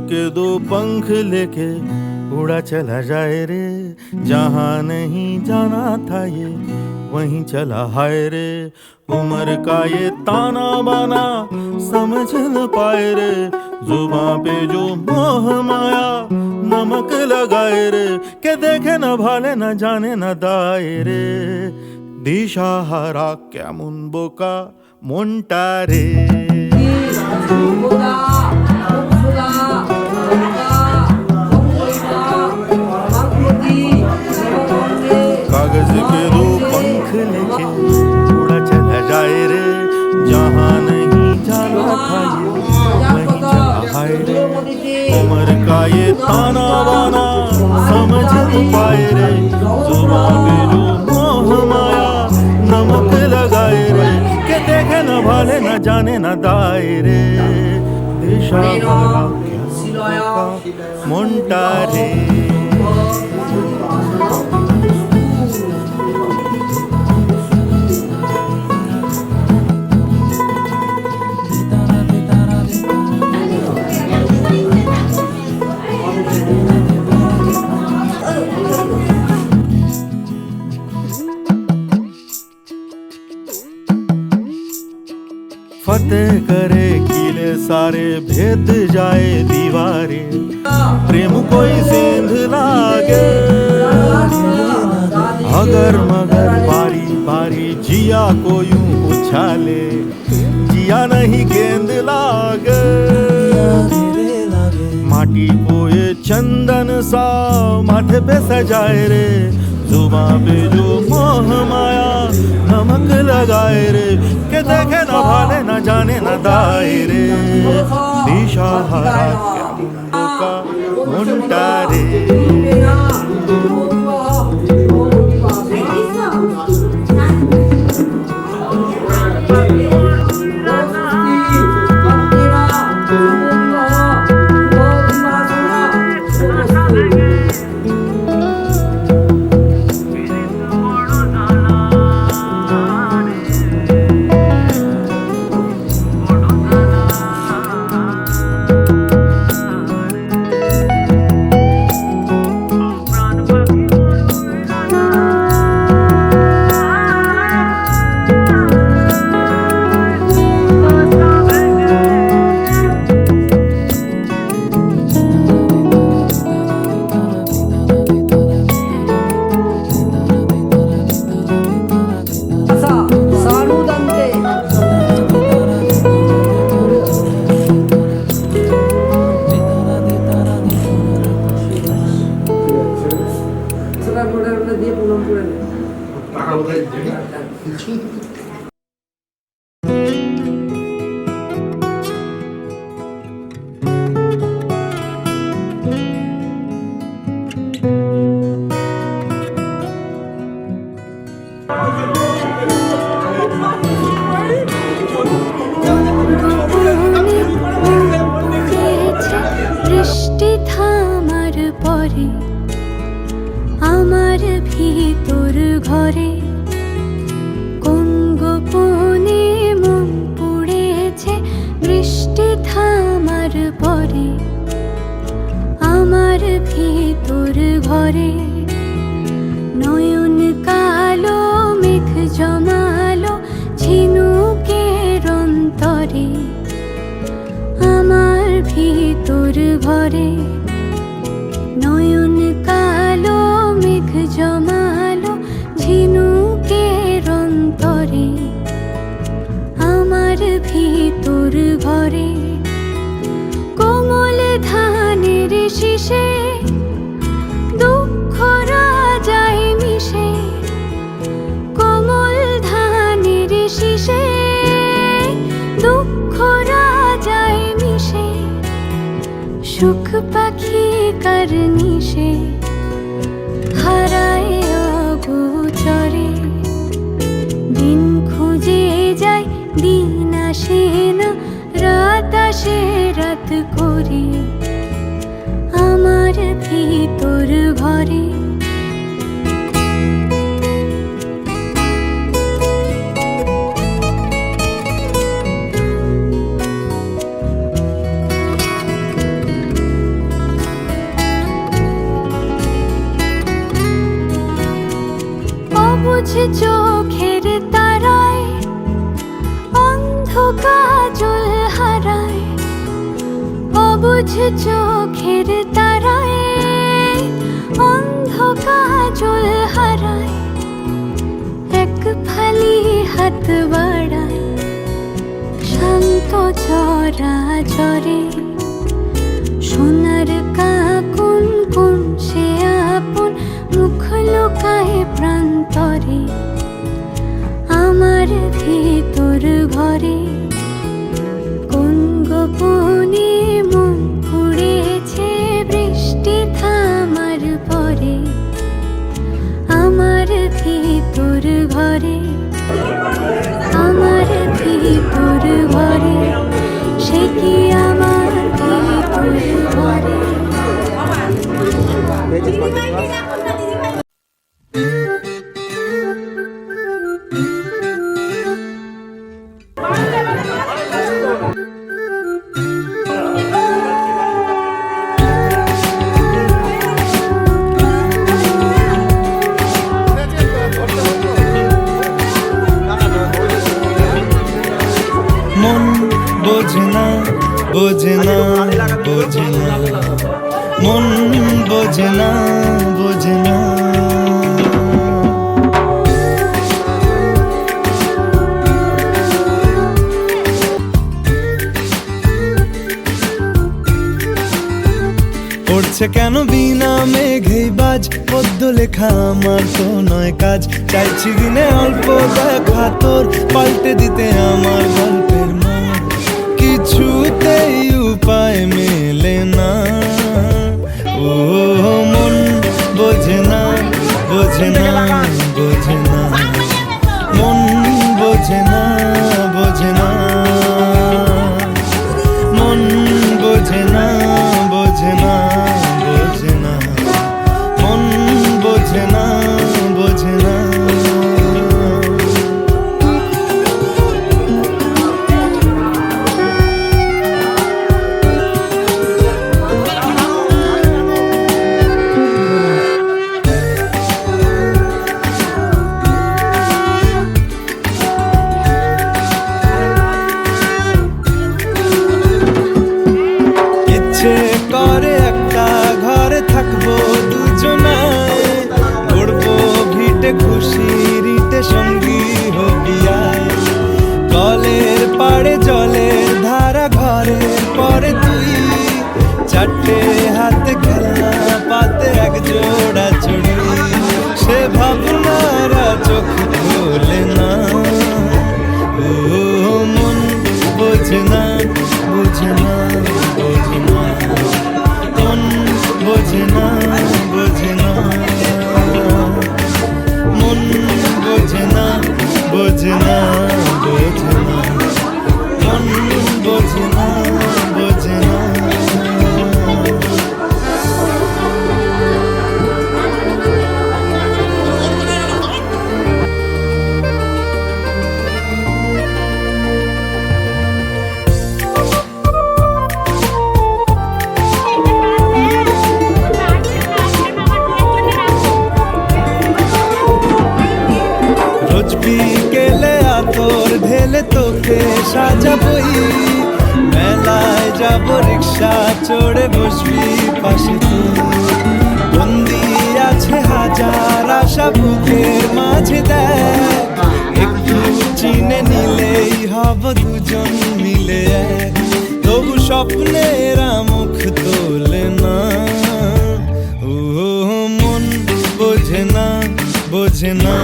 के दो पंख लेके उड़ा चला जाए रे, जहाँ नहीं जाना था ये वहीं चला हाय रे। उम्र का ये ताना बाना समझ न पाए रे, जुबां पे जो मोह माया नमक लगाए रे, के देखे न भाले न जाने न दाए रे। দিশাহারা কেমন বোকা মনটা রে। कागज के दो पंख लेके उड़ा चला जाए रे, जहाँ नहीं जाना था ये वहीं चला हाय रे। उम्र का ये ताना बाना समझ न पाए रे, जुबां पे जो मोह माया नमक लगाए रे, के देखे न भाले न जाने न दाए रे। দিশাহারা মনটা রে। फतेह करे किले सारे, भेद जाए दीवारे, प्रेम कोई सेंध लागे। अगर मगर बारी बारी जिया को यूं उछाले, जिया नहीं गेंद लागे। माटी को ये चंदन सा माथे पे सजाए रे, जुबां पे जो मोह माया नमक लगाए रे, के देखे न भाले न जाने न दाए रे। দিশাহারা কেমন বোকা মনটা রে। বৃষ্টি থামার পরে আমার ভিতর ঘরে কোন গোপনে মন পড়েছে। বৃষ্টি থামার পরে আমার ভিতর ঘরে নয়ন কালো মেঘ জমালো ঝিনুকের অন্তরে। আমার ভিতর ঘরে নয়ন কালো মেঘ জমালো ঝিনুকের অন্তরে। আমার ভিতর ঘরে কোমল ধানের শীষে দুঃখ রাজায় মিশে। কোমল ধানের শীষে দুঃখ রাজায় মিশে। সুখ পাখি কার নিশে হারায় অগোচরে। দিন খুঁজে যায় দিন আসে না, রাত আসে রাত করে। আমার ভিতর ঘরে অবুঝ চোখের তারায় অন্ধ কাজল হারায়, অবুঝ চোখের তারায় অন্ধ কাজল হারায়। এক ফালি হাত বাড়ায় শান্ত চরাচরে, সোনার কাকুন কোন সে আপন মুখ লুকায় প্রান্তরে। আমার ভিতর ঘরে কোন গোপনে মন পুড়েছে বৃষ্টি থামার পরে। আমার ভিতর ঘরে, আমার ভিতর ঘরে, সে কি আমার ভিতর ঘরে। মন বোঝে না, বোঝে না, বোঝে না, মন বোঝে না, বোঝে না। পড়ছে কেন বিনা মেঘেই বাজ, পদ্য লেখা আমার তো নয় কাজ। চাইছি দিনে অল্প দেখা তোর, পাল্টে দিতে আমার গল্পের মান। কিছুতেই উপায় মেলে না, ও মন বোঝে না, বোঝে না, বোঝে না, মন বোঝে না, বোঝে না, মন বোঝে না, বোঝে না, বোঝে না, মন বোঝে না, বোঝে না। ইচ্ছে করে একটা ঘরে থাকবো দুজনায়, গড়বো ভিটে খুশির ইটে সঙ্গী হবিয়ায়। কলের পাড়ে জলের ধারা ঘরের পরে তুই, চারটে হাতে খেলনা পাতে এক জোড়া চুড়ি। সে ভাবনারা চোখ খোলে না, ও মন বোঝে না, বোঝে না, বোঝে না, মন বোঝে না, বোঝে না, মন বোঝে না, বোঝে না, বোঝে না, মন বোঝে না, বোঝে না। রোজ বিকেলে আতর ঢেলে তোকে সাজাবই, মেলায় যাব রিক্সা চড়ে বসবি পাশে তুই। বন্দি আছে হাজার আশা বুকের মাঝে, দেখ একটু চিনে নিলেই হব দুজন মিলে এক। তবু স্বপ্নেরা মুখ তোলে না, ও মন বোঝে না, বোঝে না,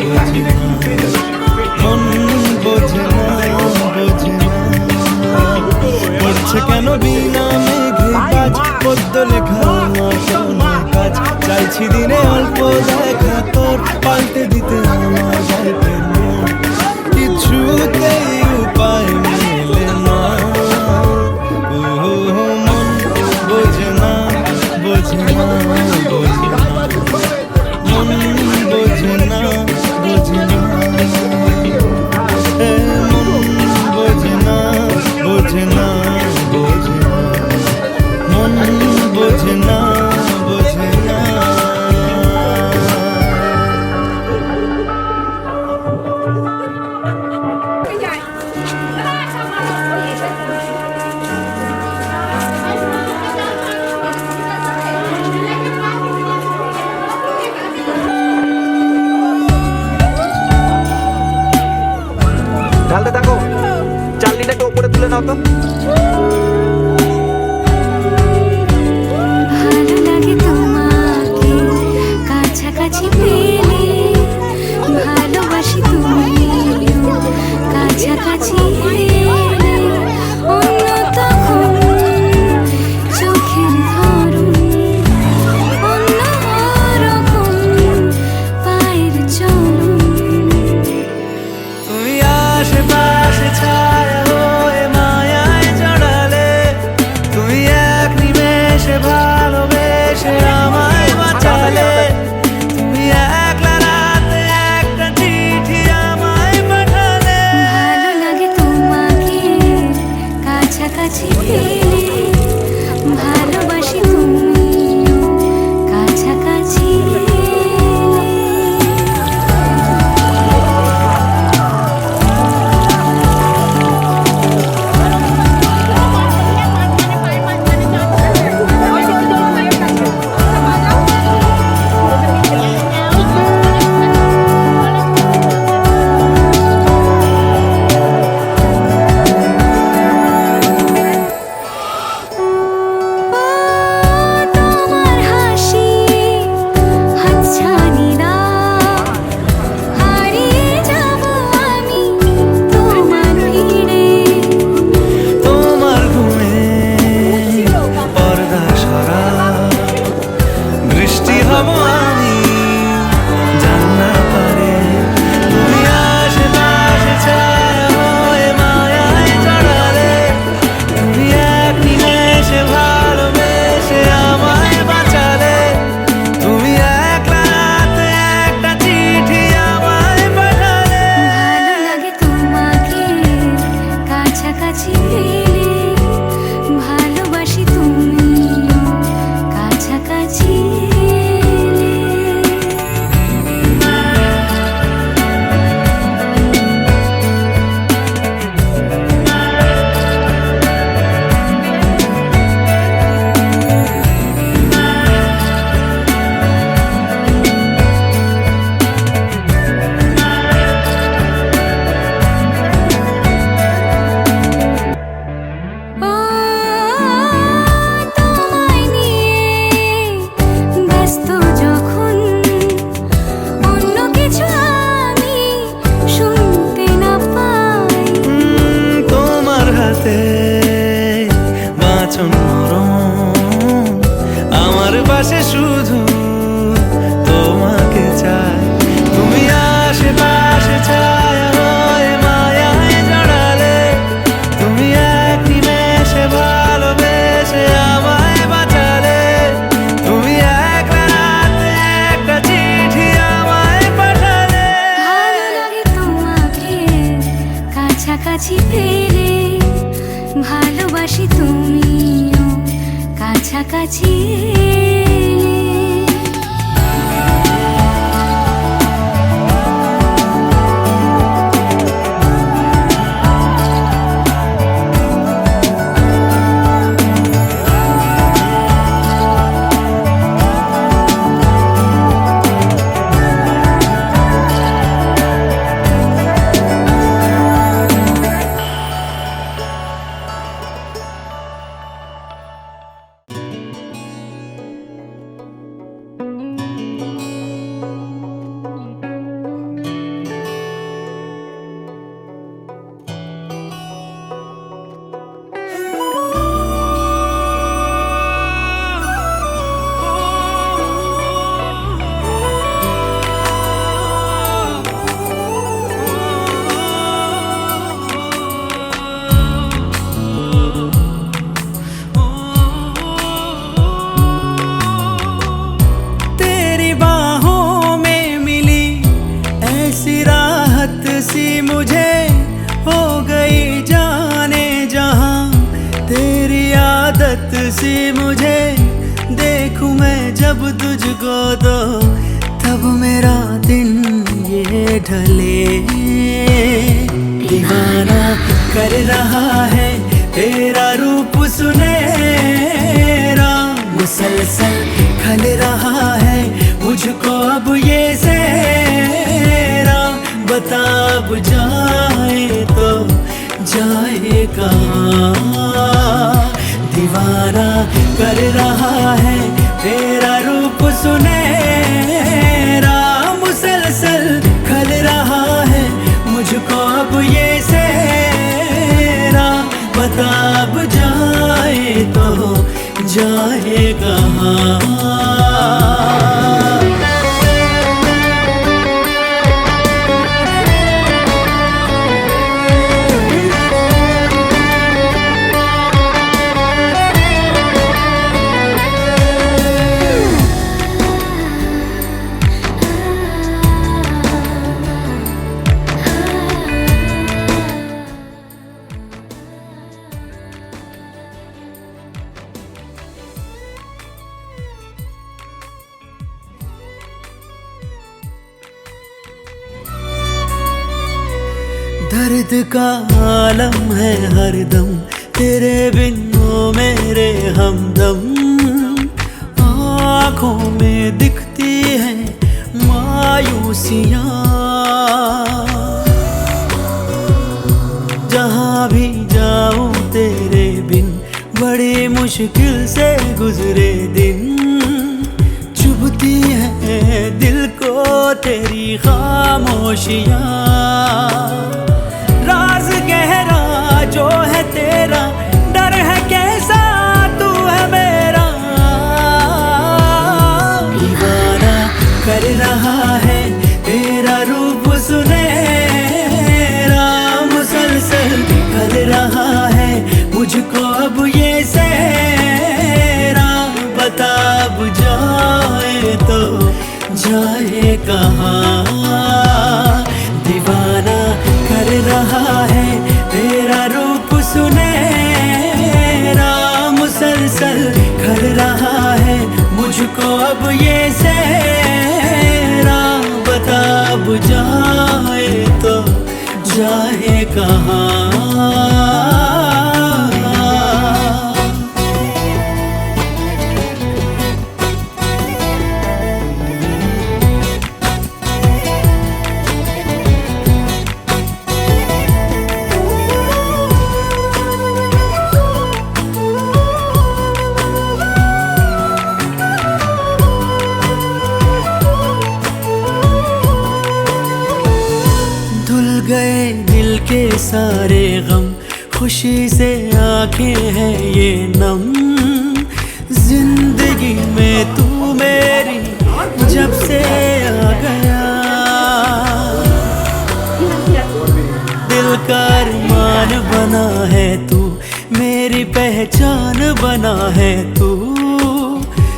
বোঝে না, মন বোঝে না, বোঝে না। পড়ছে কেন বিনা মেঘে কাজ, পদ্য লেখা আমার তো নয় কাজ। চাইছি দিনে অল্প দেখা তোর, পাল্টে দিতে আমার গল্পের মন। কিছুতেই উপায় মেলে না, ও মন বোঝে না, বোঝে না, বোঝে না, মন বোঝে না, বোঝে না, মন বোঝে না, বোঝে না, বোঝে না, মন বোঝে না, বোঝে না। দাও তো। ভালো লাগে তোমাকে কাছাকাছি পেলে, ভালোবাসি তুমিও কাছাকাছি এলে। অন্য তখন চোখের ধরন অন্য রকম, পায়ের চলন। তুমি আশেপাশে ছায়া হয়ে মায়ায় জড়ালে, তুমি এক নিমেষে ভালোবেসে আমায় বাঁচালে। তুমি একলা রাতে একটা চিঠি আমায় পাঠালে। ভালো লাগে তোমাকে কাছাকাছি পেলে, ভালোবাসি তুমিও কাছাকাছি এলে। তোমার হাসি হাতছানিরা, হারিয়ে যাব আমি তোমার ভিড়ে। তোমার ঘুমে পর্দা সরা, বৃষ্টি হব আমি জানলা পারে। তুমি আশেপাশে ছায়া হয়ে মায়ায় জড়ালে, তুমি এক নিমেষে ভালোবেসে আমায় বাঁচালে। তুমি একলা রাতে একটা চিঠি আমায় পাঠালে। ভালো লাগে তোমাকে কাছাকাছি পেলে, ভালোবাসি তুমিও কাছাকাছি এলে। ও তোমায় নিয়ে ব্যস্ত যখন, অন্য কিছু আমি শুনতে না পাই। তোমার হাতে বাঁচন মরণ, আমার পাশে শুধু তোমাকে চাই। তুমি আশেপাশে ছায়া হয়ে মায়ায় জড়ালে, তুমি এক নিমেষে ভালোবেসে আমায় বাঁচালে। তুমি একলা রাতে একটা চিঠি আমায় পাঠালে। ভালো লাগে তোমাকে কাছাকাছি পেলে, ভালোবাসি তুমিও কাছাকাছি এলে। सी मुझे देखूं मैं जब तुझको तो तब मेरा दिन ये ढले। दीवाना कर रहा है तेरा रूप सुनहरा, मुसलसल खल रहा है मुझको अब ये सेहरा। बता अब जाए तो जाए कहाँ। दीवाना कर रहा है तेरा रूप सुनहरा, मुसलसल खल रहा है मुझको अब ये सेहरा। बता अब जाए तो जाए कहाँ। दर्द का आलम है हरदम तेरे बिन ओ मेरे हमदम। आँखों में दिखती है मायूसियाँ, जहाँ भी जाऊँ तेरे बिन बड़ी मुश्किल से गुजरे दिन। चुभती है दिल को तेरी खामोशियाँ, राज गहरा जो है तेरा, डर है कैसा तू है मेरा। दीवाना कर रहा है तेरा रूप सुनहरा, मुसलसल कर रहा है मुझको अब ये सेहरा। बता अब जाए तो जाए कहाँ। दीवाना कर रहा है तेरा रूप सुनहरा, मुसलसल कर रहा है मुझको अब ये सेहरा। बता अब जाए तो जाए कहाँ। गए दिल के सारे गम, खुशी से आंखें हैं ये नम। जिंदगी में तू मेरी जब से आ गया, दिल का अरमान बना है तू, मेरी पहचान बना है तू।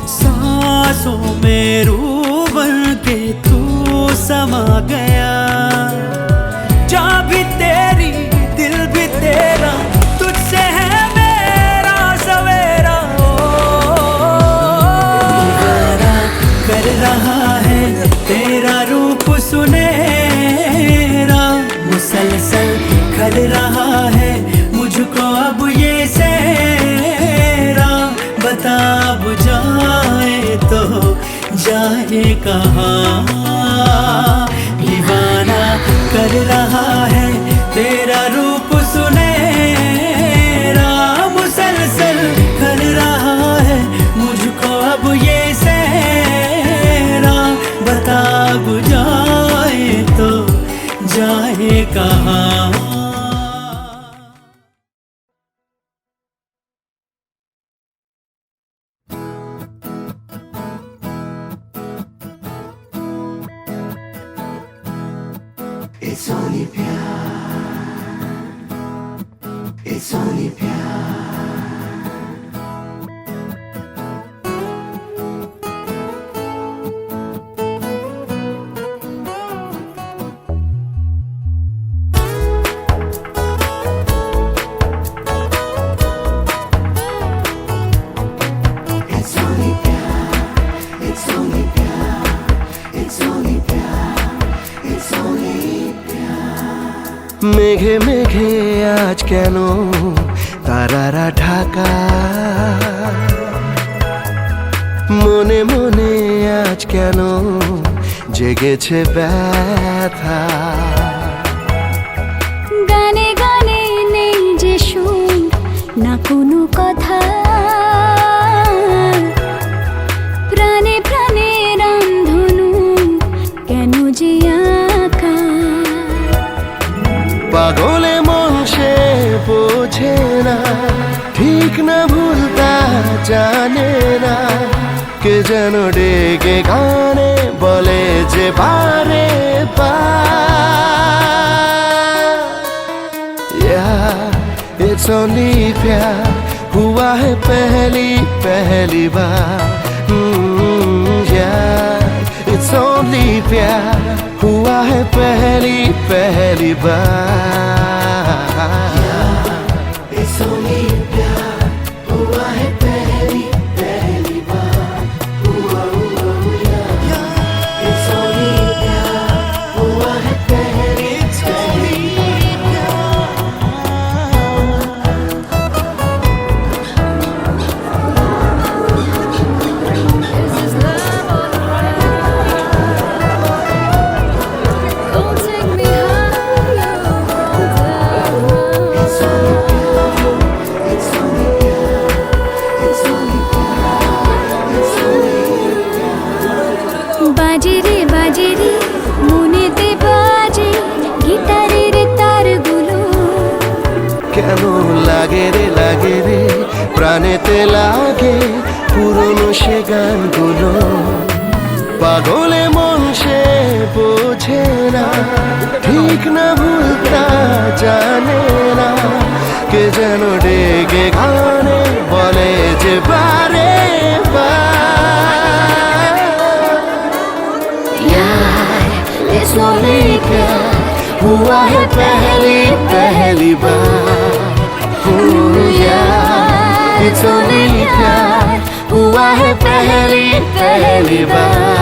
सांसों में रूह बन के तू समा गया। जा भी तेरी दिल भी तेरा, तुझसे है मेरा सवेरा। दीवाना कर रहा है तेरा रूप सुनहरा, मुसलसल खल रहा है मुझको अब ये सेहरा। बता अब जाए तो जाए कहाँ। दीवाना कर रहा है तेरा रूप सुनहरा, मुसलसल कर रहा है मुझको अब ये सेहरा। बता अब जाए तो जाए कहाँ। It's only प्यार, it's only प्यार। It's only प्यार, it's only प्यार, it's only प्यार, it's only। মেঘে মেঘে আজ কেন তারারা ঢাকা, মনে মনে আজ কেন জেগেছে ব্যথা। গানে গানে নেই না কোনো কথা, প্রাণে প্রাণে রামধনু কেন যে আঁকা। পাগলে মন সে বোঝে না, ঠিক না ভুলতা জানে না, কে যেন ডেকে গানে বলে যে বারে It's only प्यार हुआ है पहली बार It's only प्यार हुआ है पहली बार It's only प्यार हुआ है पहली बार हुआ It's only प्यार हुआ है पहली বাজে রে মনেতে বাজে গিটারের তারগুলো, কেন লাগে রে প্রাণেতে লাগে পুরনো সে গানগুলো। পাগলে মন সে বোঝে না, ঠিক না ভুলতা জানে না, কে যেন ডেকে গানে বলে যে বারে It's only प्यार हुआ है पहली बार It's only प्यार हुआ है पहली बार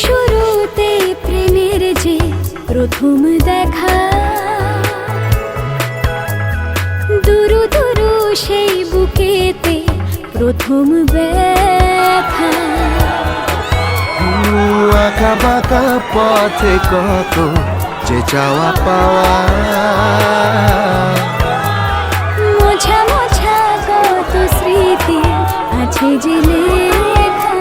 শুরুতে প্রেমের যে প্রথম দেখা, দুরু দুরু সেই বুকেতে প্রথম ব্যথা। আঁকা বাঁকা পথে কত যে চাওয়া পাওয়া, মোছা মোছা কত স্মৃতি আছে যে লেখা।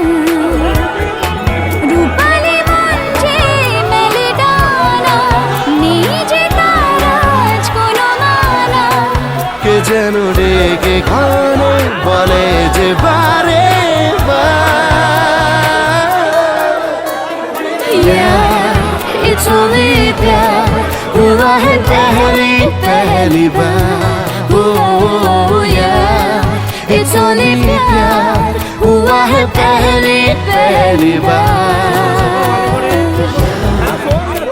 রূপালি মঞ্চে মেলে ডানা, নেই যে তার আজ কোনো মানা, কে যেন ডেকে গানে বলে যে বারে It's only प्यार हुआ है पहली बार It's only प्यार हुआ है पहली बार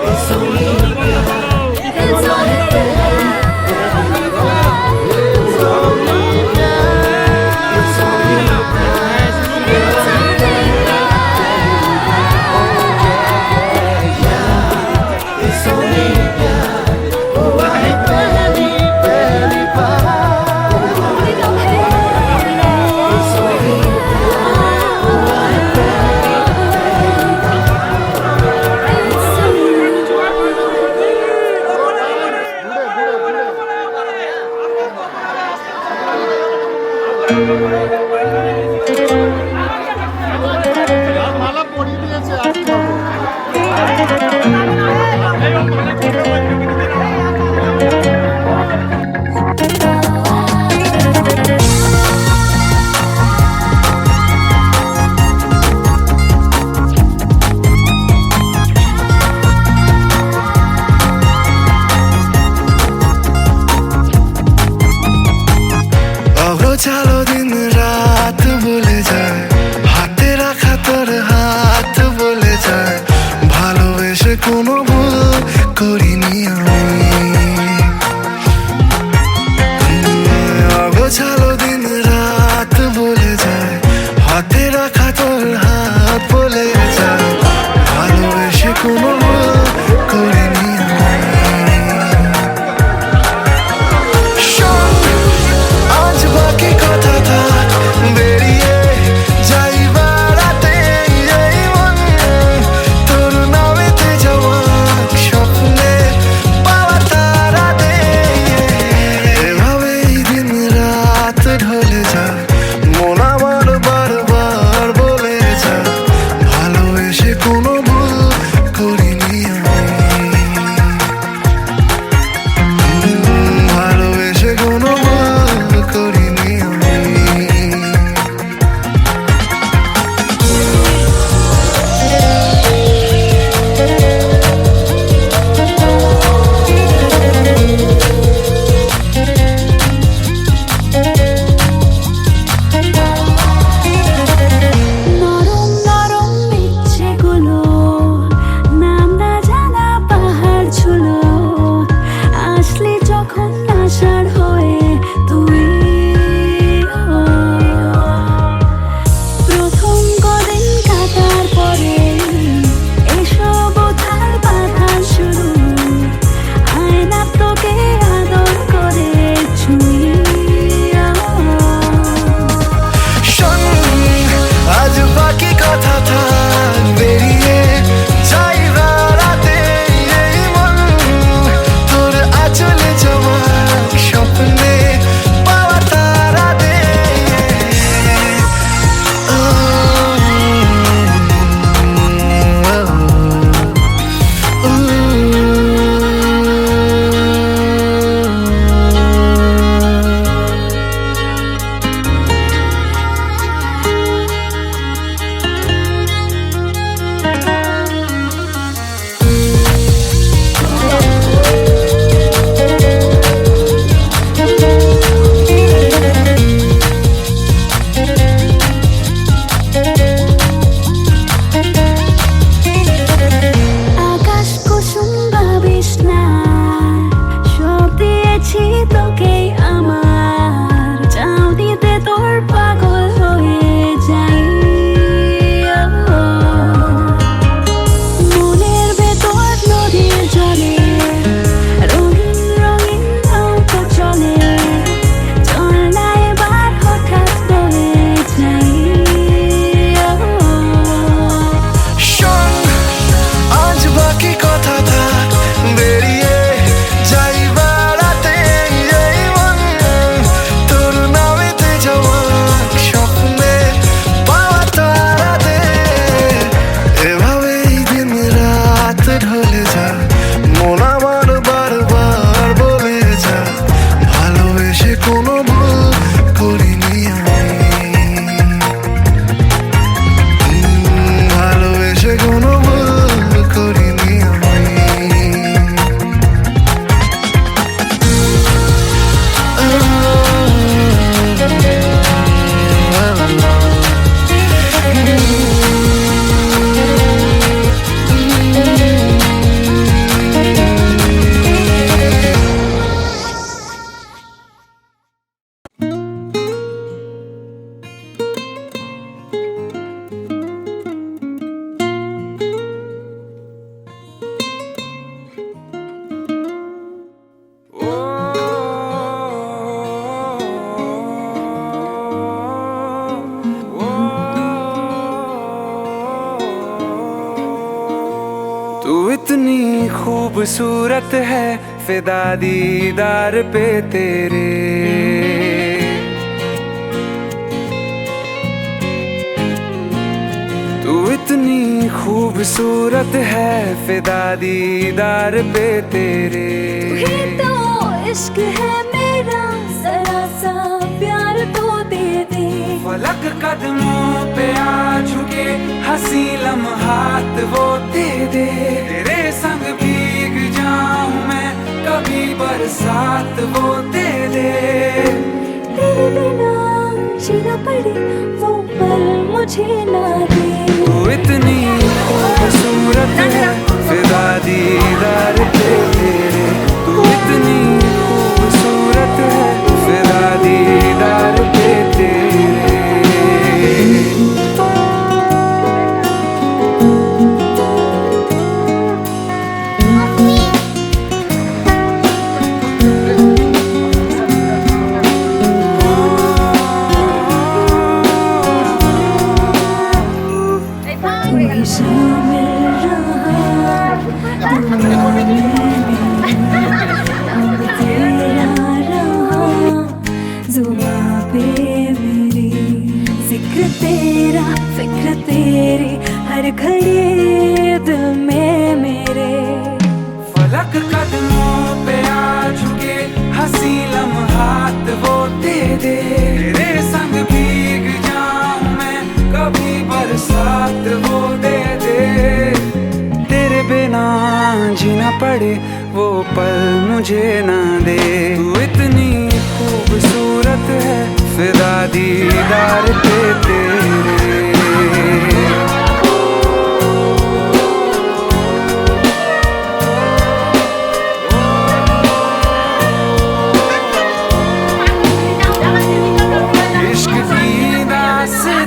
It's only चलो दिन रात भूल जाए ভালোবেসে কোনো ভুল করিনি আমি। অগোছালো দিন রাত বলে যায়, হাতে রাখা তোর হাত বলে যায়, ভালোবেসে কোনো ভুল করিনি আমি। শোন, আজ বাকি কথা থাক, বেরিয়ে যাই বেড়াতে এই মন তোর নামেতে যাওয়া স্বপ্নে পাওয়া তারা দে। এভাবেই দিন রাত ঢলে যায়, মন আমার বারবার বলে যায়, ভালোবেসে কোনো ভুল করিনি আমি। ভালোবেসে কোনো ভুল করিনি আমি। নরম নরম ইচ্ছেগুলো, নাম না জানা পাহাড় ছুলো, আসলি যখন আষাঢ় হয়ে তুই। প্রথম কদিন কাটার পরে এসব ওঠার বাধা শুরু, আয়না তোকে আদর করে ছুঁই। শোন, আজ বাকি কথা থাক, বেরিয়ে যাই বেড়াতে এই মন তোর আঁচলে জমা স্বপ্নে পাওয়া তারা দে। আকাশ কুসুম ভাবিস না, সব দিয়েছি তোকেই আমার, চাউনিতে তোর পাগল হয়ে যাই। মনের ভেতর নদীর জলে রঙিন রঙিন নৌকা চলে, চল না এবার হঠাৎ বলে যাই। শোন, আজ বাকি কথা থাক, বেরিয়ে যাই বেড়াতে এই মন তোর নামেতে যাওয়া স্বপ্নে পাওয়া তারা দে। এভাবেই দিন রাত ঢলে যায়, মন আমার বারবার বলে যায়, ভালোবেসে কোনো ভুল করিনি আমি। ভালোবেসে কোনো ভুল করিনি আমি। तू इतनी खूबसूरत है, फिदा दीदार पे तेरे। तू इतनी खूबसूरत है, फिदा दीदार पे तेरे। ये तो इश्क है मेरा, जरा सा प्यार तो दे दे। फलक कदमों पे आ झुके, हंसी लम्हात वो दे दे। तेरे संग भीग जाऊं मैं, कभी बरसात वो दे दे। तेरे बिना जीना पड़े वो पल मुझे ना दे। तू इतनी खूबसूरत है, फिदा जीना पड़े वो पल मुझे ना दे। तू इतनी खूबसूरत है फिदा दीदार पे तेरे। इश्क की दास्तां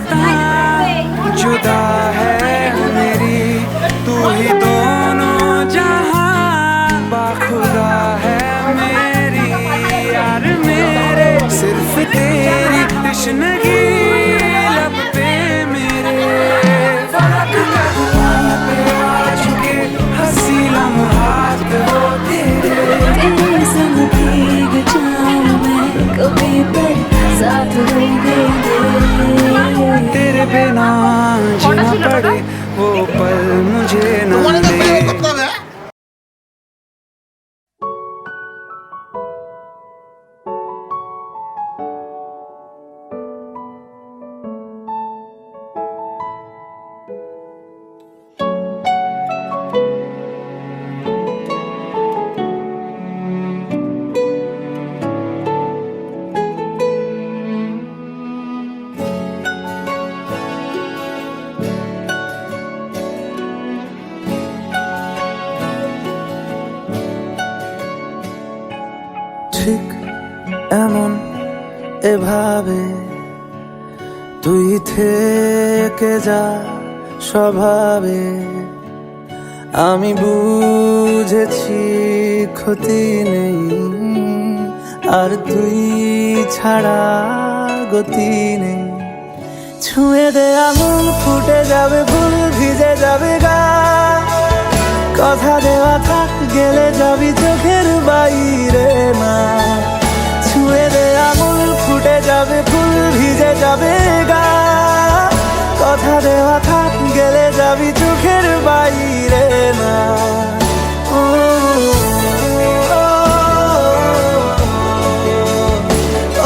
जुदा है मेरी, तू ही दोनों जहां बाखुदा है मेरी। यार मेरे सिर्फ तेरी तशनगी लब पे मेरे। फलक कदमों पे आ चुके हंसी लम्हात वो तेरे। तेरे संग भीग जाऊं मैं कभी पर साथ हो गए। तेरे बिना जीना पड़े वो पल मुझे ना दे। ঠিক এমন এভাবে তুই থেকে যা স্বভাবে। আমি বুঝেছি ক্ষতি নেই আর তুই ছাড়া গতি নেই। ছুঁয়ে দে আঙুল ফুটে যাবে ফুল ভিজে যাবে গা। কথা দেওয়া থাক গেলে যাবি চোখের বাইরে না। ছুঁয়ে দে আঙুল ফুটে যাবে ফুল ভিজে যাবে গা। কথা দেওয়া থাক গেলে যাবি চোখের বাইরে না। ও, ও, ও, ও,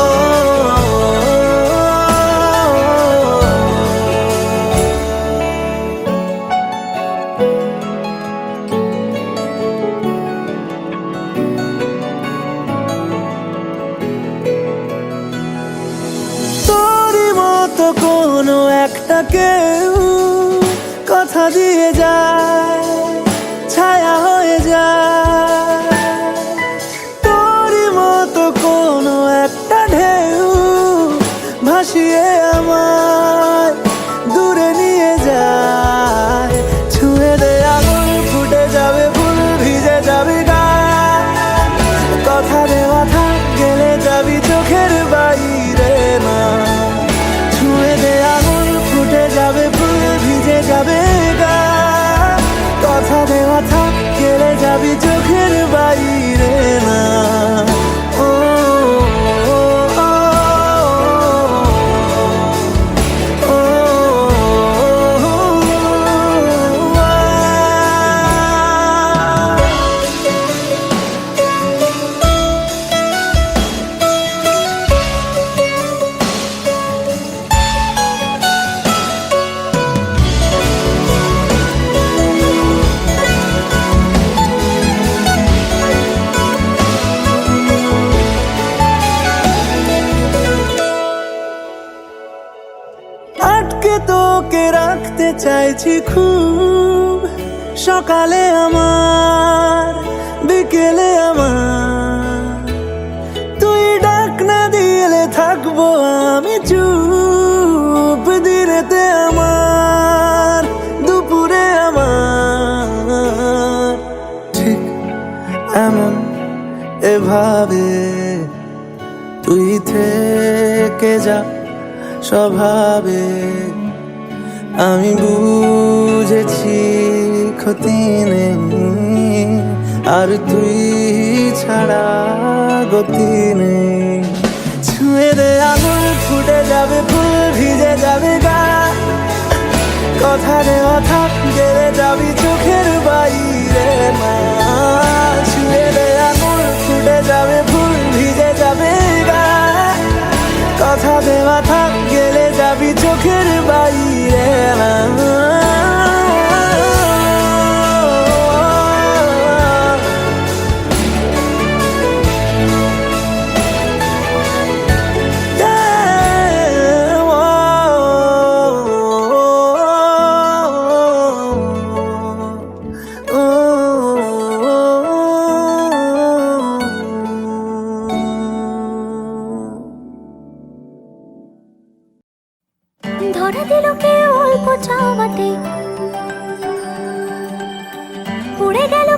তো কোনো একটা কেউ কথা দিয়ে যায় ছায়া হয়ে যায়। তোরই মতো কোনো একটা ঢেউ ভাসিয়ে আমায় দূরে নিয়ে যায়। ছুঁয়ে দে আঙুল ফুটে যাবে ফুল ভিজে যাবে গা। কথা দেওয়া থাক গেলে যাবি চোখের বাইরে না। ছুঁয়ে দে আঙুল ফুটে যাবে ফুল ভিজে যাবে গা। কথা দেওয়া থাক গেলে যাবি চোখের বাইরে না। ও, ও, ও, ও, ও, আটকে তোকে রাখতে চাইছি খুব। সকালে আমার বিকেলে আমার তুই ডাক না দিলে থাকবো আমি চুপ। দিনেতে আমার দুপুরে আমার ঠিক এমন এভাবে তুই থেকে যা স্বভাবে। আমি বুঝেছি ক্ষতি নেই আর তুই ছাড়া গতি নেই। ছুঁয়ে দে আঙুল ফুটে যাবে ফুল ভিজে যাবে গা। কথা দেওয়া থাক গেলে যাবি চোখের বাইরে না। ছুঁয়ে দে আঙুল ফুটে যাবে ফুল ভিজে যাবে গা। কথা দেওয়া থাক গেলে যাবি চোখের বাইরে না।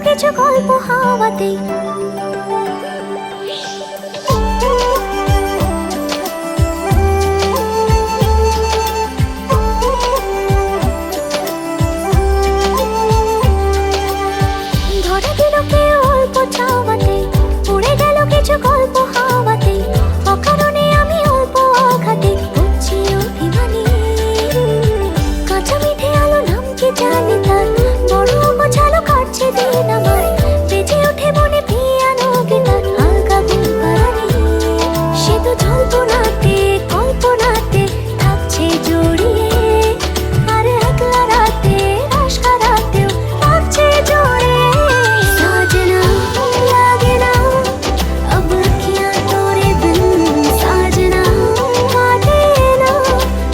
কিছু গল্প হাওয়াতেই। ধরা দিল কেউ অল্প চাওয়াতেই, উড়ে গেল কিছু গল্প হাওয়াতেই। অকারণে আমি অল্প আঘাতে হচ্ছি অভিমানী। কাঁচা মিঠে আলো নাম কি জানি তার, বড় গোছালো কাটছে দিন আমার। বেজে ওঠে মনে পিয়ানো গিটার, হালকা গুনপারানি। সে তো জল্পনাতে কল্পনাতে থাকছে জড়িয়ে, আর একলা রাতে আশকা রাতেও থাকছে জড়িয়ে। साजना लागे ना अब अखियाँ तोरे बिन, साजना काटे ना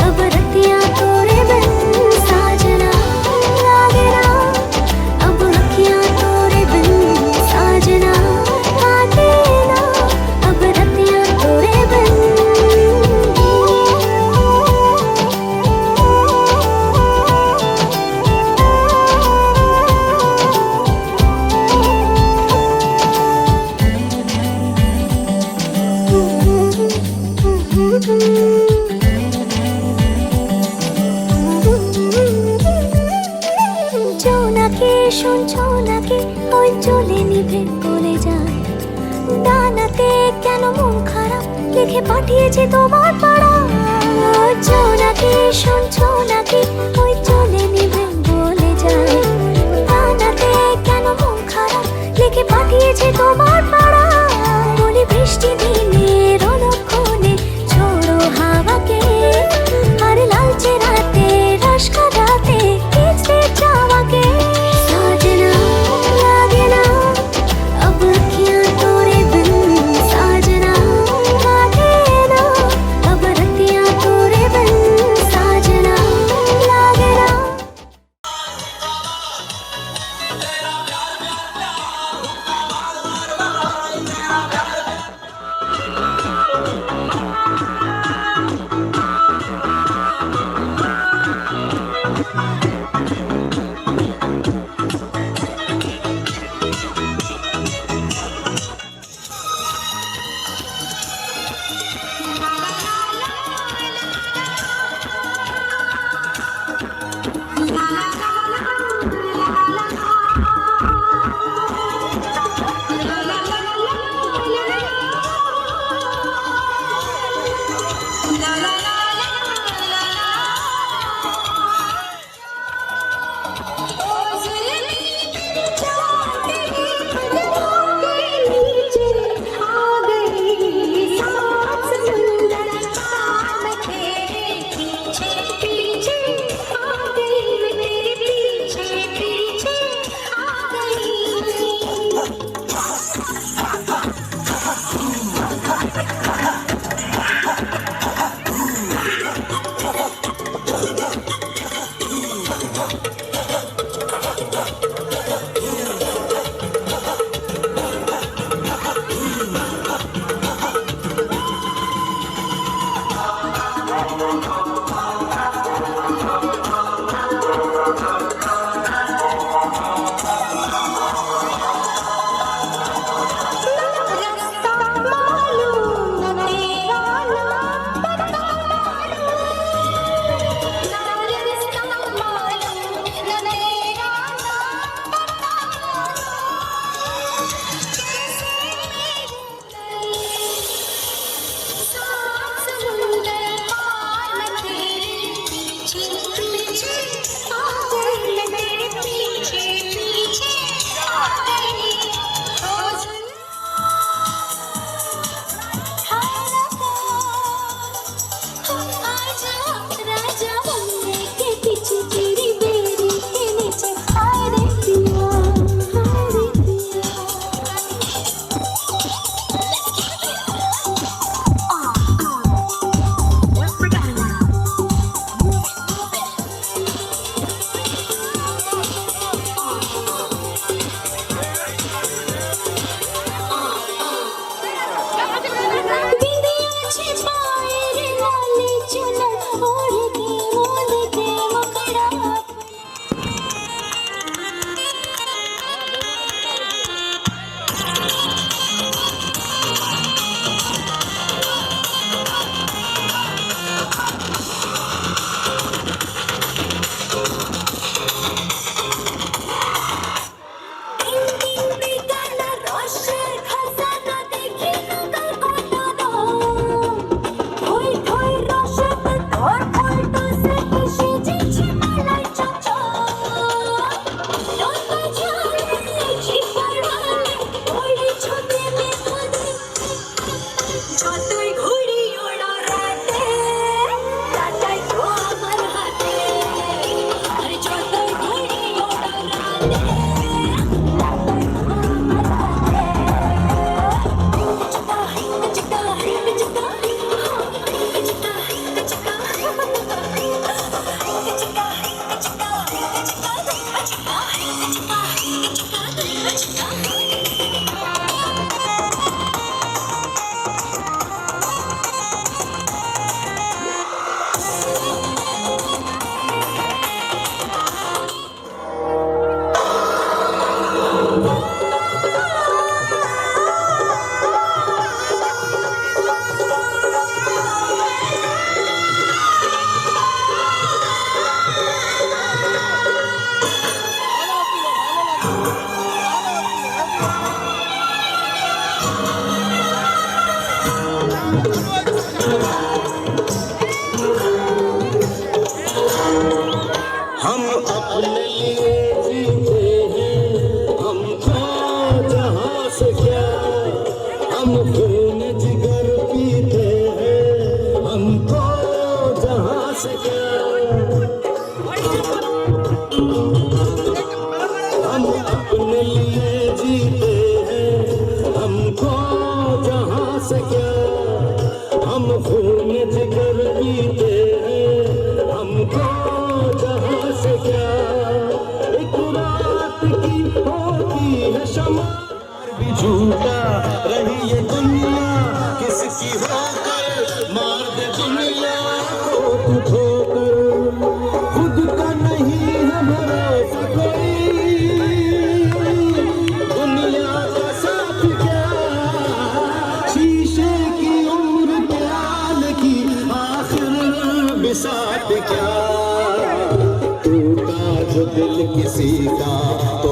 अब रतियाँ तोरे बिन। साजना लागे ना अब अखियाँ तोरे बिन, साजना काटे ना अब रतियाँ तोरे बिन। জোনাকে শুনছো নাকি ওই চলে নিভে বলে যায়। ডানাতে কেন মন খারাপ লিখে পাঠিয়েছে তোমার পাড়া। জোনাকে শুনছো নাকি ওই চলে নিভে বলে যায়। ডানাতে কেন মন খারাপ লিখে পাঠিয়েছে তোমার পাড়া। বলি বৃষ্টি দিনের অলক্ষণে ছোড়ো হাওয়াকে, আর লালচে রাতে রাশকা রাতে কিচতে চাওয়াকে। साजना लागे ना अब अखियाँ तोरे बिन, साजना काटे ना अब रतियाँ तोरे बिन। साजना लागे ना हम अपने लिए जीते हैं, हमको जहां से क्या, हम खून जिगर पीते हैं, हमको जहां से क्या, हम अपने लिए जीते हैं, हमको जहां से क्या, हम खून जिगर पीते हैं, हमको जहां से क्या, एक रात की होती है शमा, भी झूठा रही ये दुनिया, किसकी होकर मार दे दुनिया को तू ठोकर, खुद का नहीं है भरोसा कोई, दुनिया का साथ क्या, शीशे की उम्र प्याल की आखिर बिसात क्या, टूटा जो दिल किसी का तो